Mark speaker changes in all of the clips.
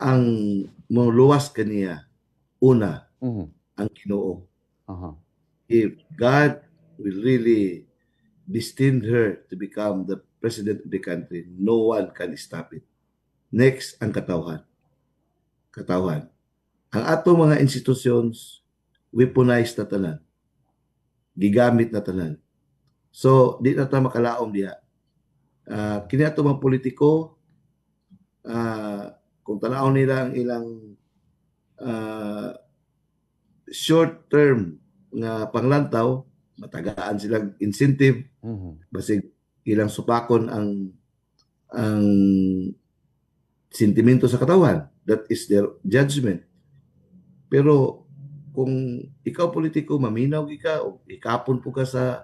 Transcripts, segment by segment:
Speaker 1: ang moluwas kaniya una
Speaker 2: Mhm.
Speaker 1: ang Ginoo.
Speaker 2: Aha.
Speaker 1: If God will really destined her to become the president of the country, no one can stop it. Next, ang katawhan. Katawhan. Ang atong mga institutions, weaponized na tanan. Gigamit na tanan. So, di na ta makalaom diha. Kini ato mga politiko, kung tanaw nila ang ilang short term nga panglantaw, matagaan silang incentive,
Speaker 2: Mhm.
Speaker 1: basig ilang supakon ang sentimento sa katawan. That is their judgment. Pero kung ikaw politiko, maminaw ka o ikapon po ka sa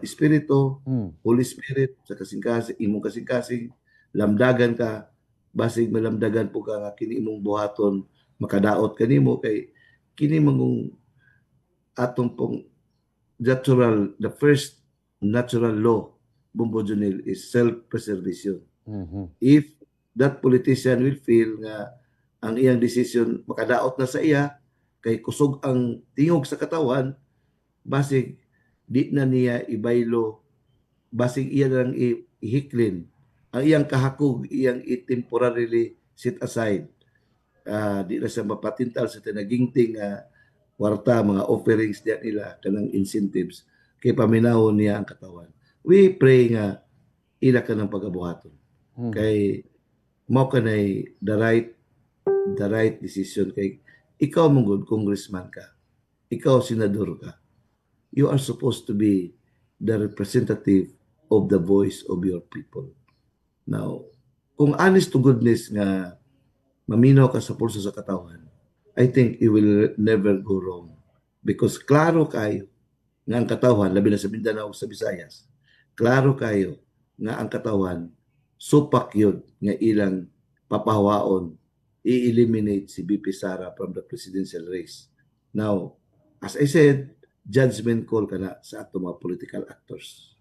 Speaker 1: espiritu,
Speaker 2: Mm.
Speaker 1: Holy Spirit, sa kasing-kasing, imong kasing-kasing, lamdagan ka, basig malamdagan po ka nga kini imong buhaton, makadaot kanimo kay kini mangong atong pong the first natural law, Bumbo Junil, is self-preservation.
Speaker 2: Mhm.
Speaker 1: If that politician will feel nga ang iyang decision makadaot na sa iya, kay kusog ang tingog sa katawan, basig di na niya ibaylo, basig iya lang ihiklin ang iyang kahakog, iyang temporarily set aside. Di na siya mapatintal sa tinagingting kwarta, mga offerings diyan nila, kanang incentives, kay paminahon niya ang katawan. We pray nga ila ka ng pagabuhaton.
Speaker 2: Mhm.
Speaker 1: Kay mao kanay the right decision kay ikaw mong congressman ka. Ikaw senador ka. You are supposed to be the representative of the voice of your people. Now, kung honest to goodness nga maminaw ka sa pulso sa katawan, I think you will never go wrong. Because klaro kayo nga ang katawan, labi na sa Mindanao sa Visayas, klaro kayo nga ang katawan, supak yun nga ilang papahawaon, i-eliminate si BP Sara from the presidential race. Now, as I said, judgment call ka na sa ato mga political actors.